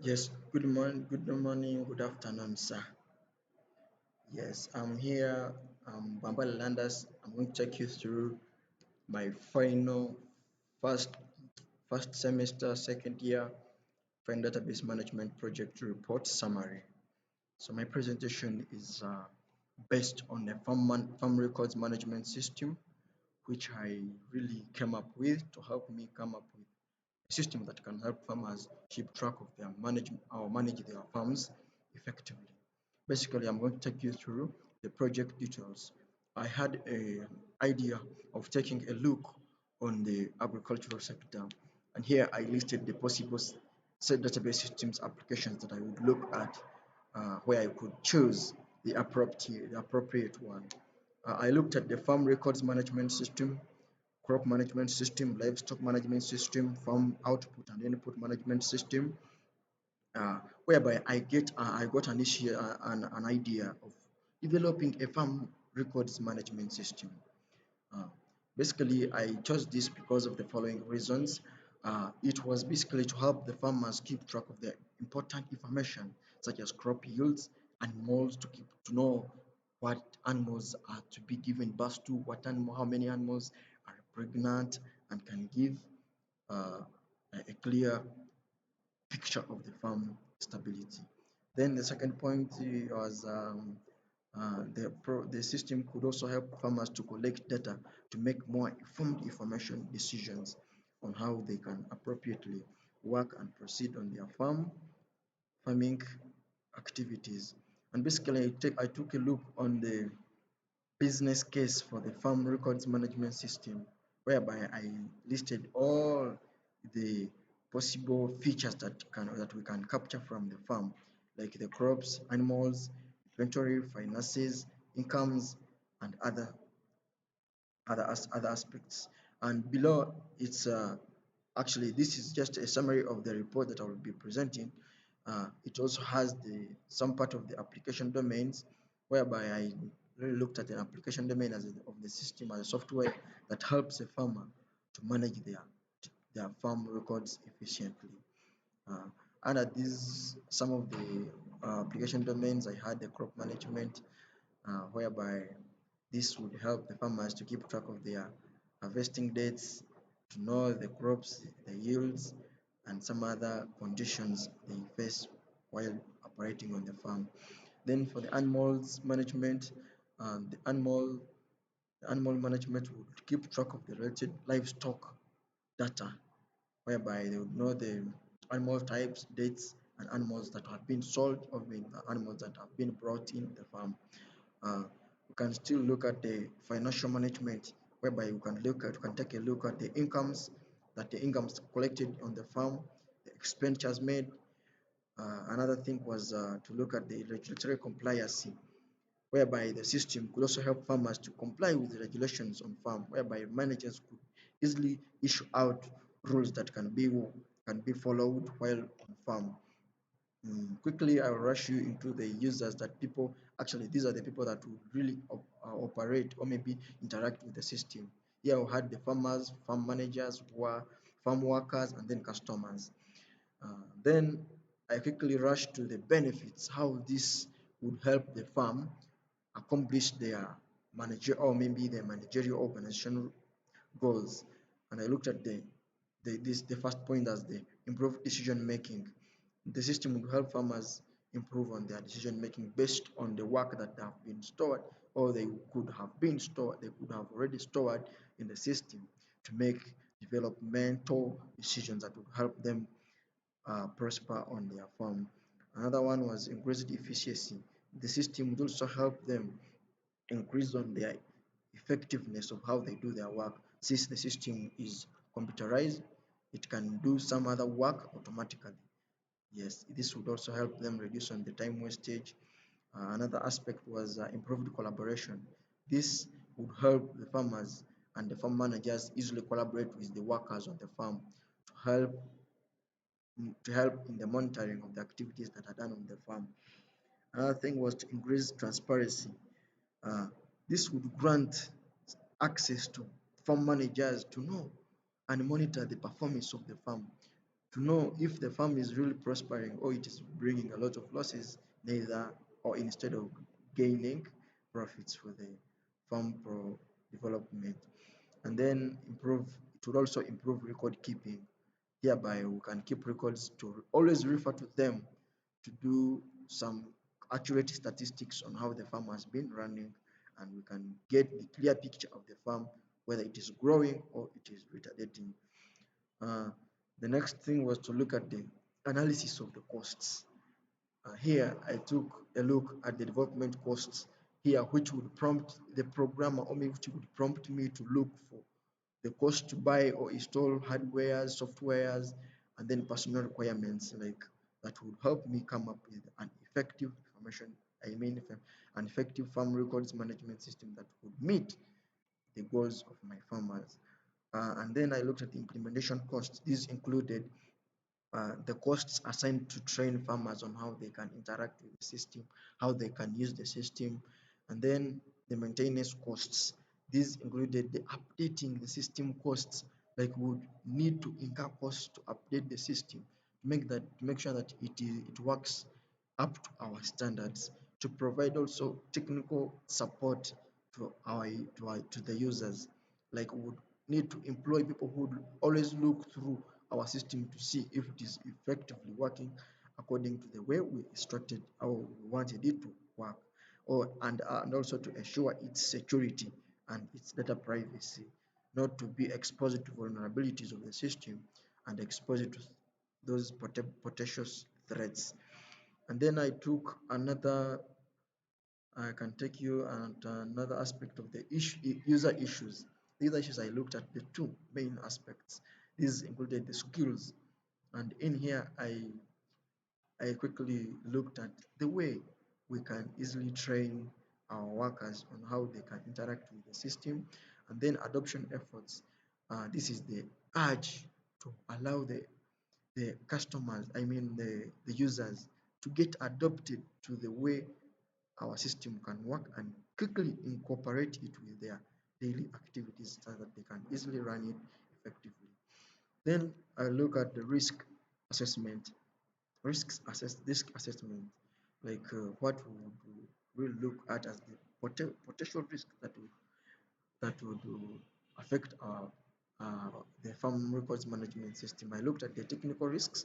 Yes, good morning, good afternoon, sir. Yes, I'm here. Bwambale Landus. I'm going to take you through my final first first semester, second year final database management project report summary. So my presentation is based on the farm records management system, which I really came up with to help me come up with a system that can help farmers keep track of their manage their farms effectively. Basically, I'm going to take you through the project details. I had a idea of taking a look on the agricultural sector, and here I listed the possible set database systems applications that I would look at, where I could choose the appropriate one. I looked at the farm records management system, crop management system, livestock management system, farm output and input management system, whereby I got an idea of developing a farm records management system. Uh, Basically, I chose this because of the following reasons. It was basically to help the farmers keep track of their important information, such as crop yields and moles, to know what animals are to be given birth to, how many animals are pregnant, and can give uh, a clear picture of the farm stability. Then the second point was the system could also help farmers to collect data to make more informed information decisions on how they can appropriately work and proceed on their farming activities. And basically, I took a look on the business case for the farm records management system, whereby I listed all the possible features that we can capture from the farm, like the crops, animals, inventory, finances, incomes, and other aspects. And below, it's actually this is just a summary of the report that I will be presenting. It also has the some part of the application domains, whereby I really looked at an application domain of the system as a software that helps a farmer to manage their farm records efficiently. Uh, Under these some of the application domains, I had the crop management, whereby this would help the farmers to keep track of their harvesting dates, to know the crops, the yields, and some other conditions they face while operating on the farm. Then for the animals management, the animal management would keep track of the related livestock data, whereby they would know the animal types, dates, and animals that have been sold, or animals that have been brought in the farm. uh, we can still look at the financial management, whereby you can take a look at the incomes collected on the farm, the expenditures made. Another thing was to look at the regulatory compliance, whereby the system could also help farmers to comply with the regulations on farm, whereby managers could easily issue out rules that can be followed while on farm. Quickly, I'll rush you into the users that people actually, these are the people that would really operate or maybe interact with the system. Here we had the farmers, farm managers, farm workers, and then customers. Then I quickly rush to the benefits, how this would help the farm accomplish their manager or maybe their managerial organization goals. And I looked at the first point as the improved decision making. The system will help farmers improve on their decision making based on the work that have been stored, or they could have already stored in the system to make developmental decisions that would help them prosper on their farm. Another one was increased efficiency. The system would also help them increase on their effectiveness of how they do their work. Since the system is computerized, it can do some other work automatically. Yes, this would also help them reduce on the time wastage. Another aspect was improved collaboration. This would help the farmers and the farm managers easily collaborate with the workers on the farm to help in the monitoring of the activities that are done on the farm. Another thing was to increase transparency. Uh, this would grant access to farm managers to know and monitor the performance of the farm. to know if the farm is really prospering or it is bringing a lot of losses, neither or instead of gaining profits for the farm pro development. And then improve, it will also improve record keeping. Hereby we can keep records to always refer to them to do some accurate statistics on how the farm has been running, and we can get the clear picture of the farm, whether it is growing or it is retarding. uh, the next thing was to look at the analysis of the costs. Here I took a look at the development costs here, which would prompt the programmer, or maybe which would prompt me to look for the cost to buy or install hardwares, softwares, and then personal requirements like that would help me come up with an effective information, an effective farm records management system that would meet the goals of my farmers. And then I looked at the implementation costs. These included the costs assigned to train farmers on how they can interact with the system, how they can use the system, and then the maintenance costs. These included the updating the system costs, like we would need to incur costs to update the system to make sure that it works up to our standards, to provide also technical support to the users. Like we would need to employ people who would always look through our system to see if it is effectively working according to the way we instructed or we wanted it to work, and also to ensure its security and its data privacy, not to be exposed to vulnerabilities of the system and expose it to those potential threats. And then I can take you and another aspect of the user issues. These issues, I looked at the two main aspects. These included the skills, and in here I quickly looked at the way we can easily train our workers on how they can interact with the system, and then adoption efforts. This is the urge to allow the customers, the users, to get adopted to the way our system can work and quickly incorporate it with their daily activities so that they can easily run it effectively. Then I look at the assessment, risk assessment, like what we will look at as the potential risk that would affect the farm records management system. I looked at the technical risks.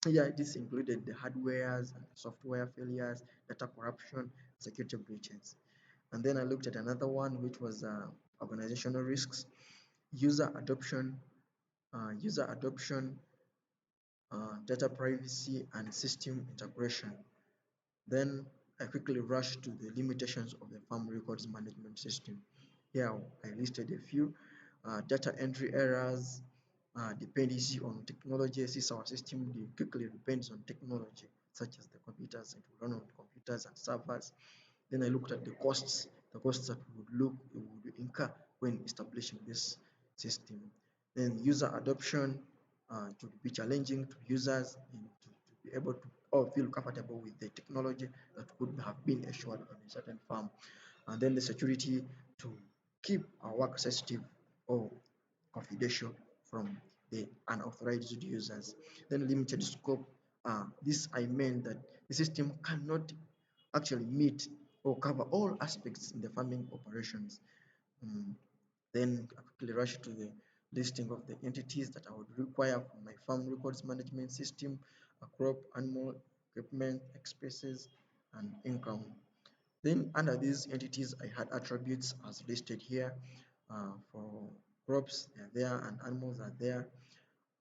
Yeah, this included the hardwares and the software failures, data corruption, security breaches. And then I looked at another one, which was organizational risks, user adoption, user adoption, data privacy, and system integration. Then I quickly rushed to the limitations of the farm records management system. Here I listed a few: data entry errors, dependency on technology. Since our system quickly depends on technology, such as the computers, it will run on computers and servers. Then I looked at the costs that we would incur when establishing this system. Then user adoption, to be challenging to users to be able to or feel comfortable with the technology that could have been assured in a certain farm. And then the security, to keep our work sensitive or confidential from the unauthorized users. Then limited scope. This I meant that the system cannot actually meet or cover all aspects in the farming operations. Mm, Then I quickly rush to the listing of the entities that I would require for my farm records management system: a crop, animal, equipment, expenses, and income. Then under these entities, I had attributes as listed here. For crops, they are there, and animals are there.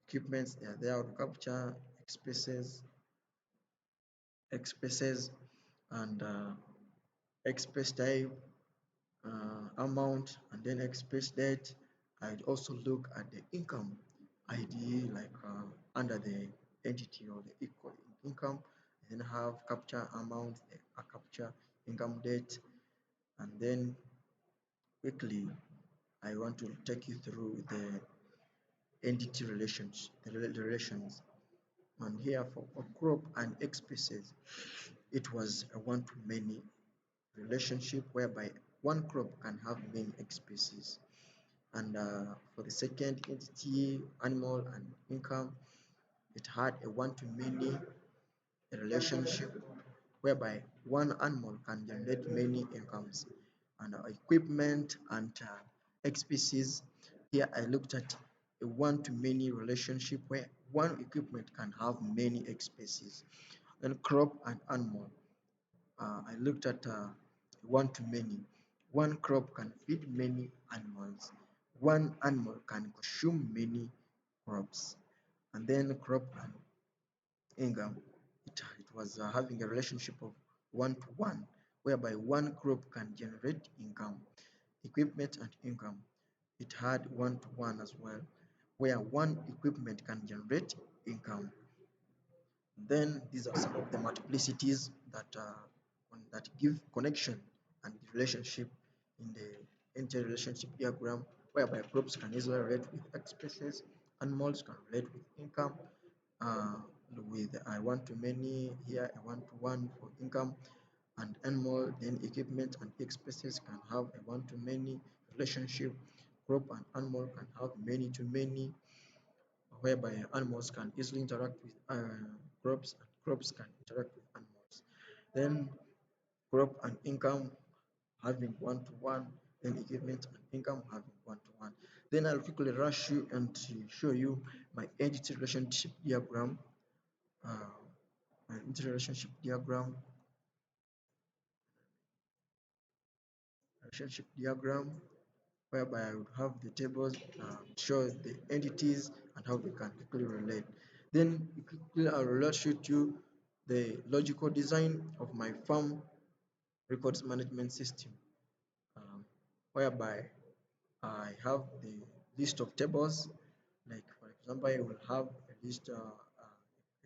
Equipments, they are there. Agriculture, expenses, and expense type, amount, and then expense date. I'd also look at the income ID, like under the entity or the equal income. Then have capture amount, a capture income date, and then quickly I want to take you through the entity relations, the relations. And here for a crop and expenses, it was a one-to-many relationship whereby one crop can have many expenses. And for the second entity, animal and income, It had a one-to-many relationship whereby one animal can generate many incomes and equipment and X species. Here I looked at a one-to-many relationship where one equipment can have many X species. Then crop and animal. I looked at one to many. One crop can feed many animals. One animal can consume many crops. And then crop and income. It was having a relationship of one to one, whereby one crop can generate income, equipment, and income. It had one to one as well, where one equipment can generate income. Then these are some of the multiplicities that give connection and relationship in the interrelationship diagram, whereby crops can easily relate with X species, animals can relate with income, uh, with I want to many here, I want to one for income, and animal, then equipment and X species can have a one to many relationship. Crop and animal can have many to many, whereby animals can easily interact with crops and crops can interact with animals. Then crop and income having one to one, then equipment and income having one to one. Then I'll quickly rush you and show you my entity relationship diagram. Uh, my interrelationship diagram, relationship diagram, whereby I would have the tables show the entities and how they can quickly relate. Then quickly I'll relate you to the logical design of my farm records management system, um, whereby I have the list of tables. Like for example, I will have a list, a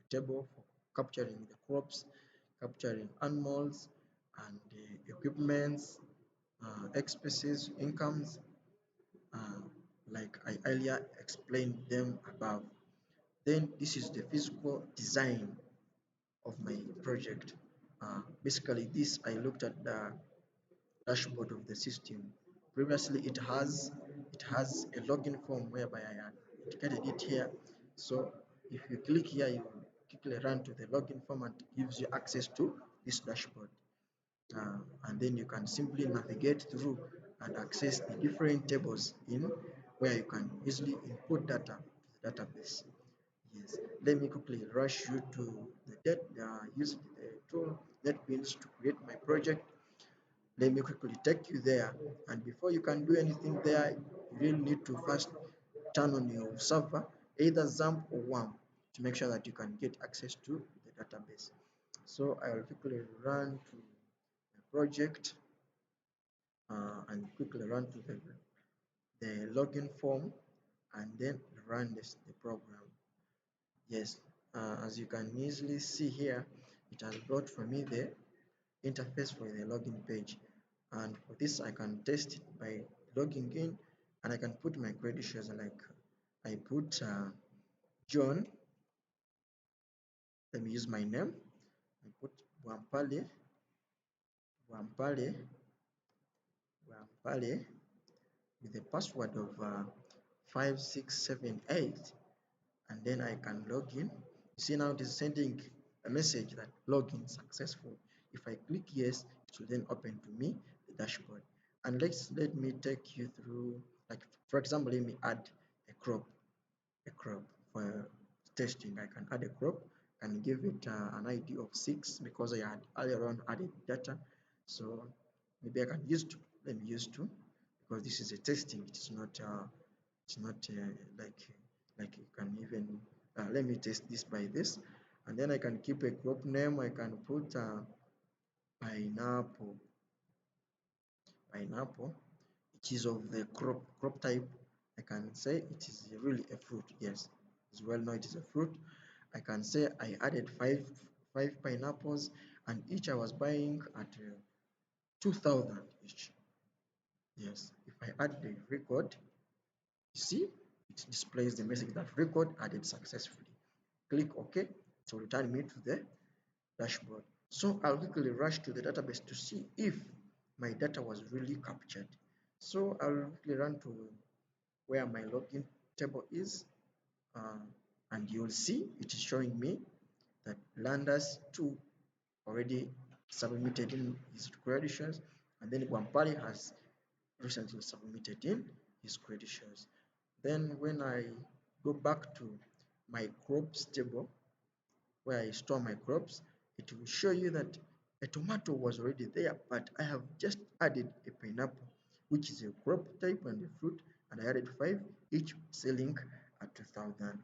table for capturing the crops, capturing animals, and the equipments, X species, incomes, uh, like I earlier explained them above. Then this is the physical design of my project. Basically, this I looked at the dashboard of the system. Previously, it has a login form whereby I had indicated it here. So if you click here, you quickly run to the login form and gives you access to this dashboard. And then you can simply navigate through and access the different tables in where you can easily input data to the database. Yes, let me quickly rush you to use the tool NetBeans to create my project. Let me quickly take you there. And before you can do anything there, you really need to first turn on your server, either XAMPP or WAMP, to make sure that you can get access to the database. So I will quickly run to the project and quickly run to the login form and then run the program. Yes, as you can easily see here, it has brought for me the interface for the login page. And for this, I can test it by logging in and I can put my credentials like I put John. Let me use my name. I put Bwambale, Bwambale, Bwambale with a password of 5678 and then I can log in. You see now it is sending a message that login successful. If I click yes, it will then open to me the dashboard. And let me take you through, like for example, let me add a crop for testing. I can add a crop and give it an ID of 6 because I had earlier on added data. So maybe I can use 2. Let me use 2 because this is a testing. It's not like you can even let me test this by this, and then I can keep a crop name. I can put pineapple, pineapple. It is of the crop type. I can say it is really a fruit. Yes, as well know it is a fruit. I can say I added five pineapples, and each I was buying at 2,000 each. Yes, if I add the record, you see, it displays the message that record added successfully. Click OK to return me to the dashboard. So I'll quickly rush to the database to see if my data was really captured. So I'll quickly run to where my login table is. Uh, and you'll see it is showing me that Landus 2 already submitted in his credentials, and then Bwambale has recently submitted in his credentials. Then when I go back to my crops table where I store my crops, it will show you that a tomato was already there, but I have just added a pineapple, which is a crop type and a fruit, and I added 5, each selling at 2,000.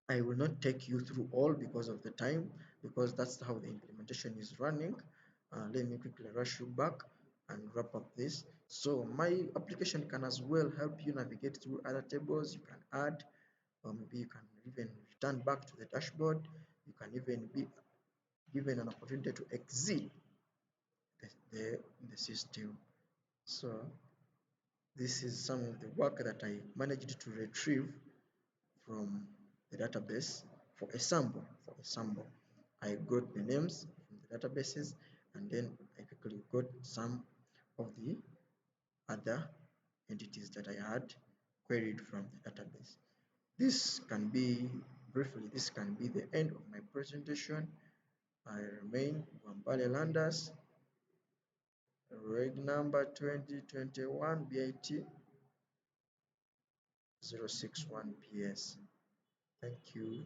I will not take you through all because of the time, because that's how the implementation is running. Let me quickly rush you back and wrap up this. So my application can as well help you navigate through other tables you can add, or maybe you can even return back to the dashboard. You can even be given an opportunity to exit the system. So this is some of the work that I managed to retrieve from the database for a sample. I got the names from the databases, and then I quickly got some of the other entities that I had queried from the database. This can be briefly, this can be the end of my presentation. I remain Bwambale Landus, reg number 2021 BIT 061PS. Thank you.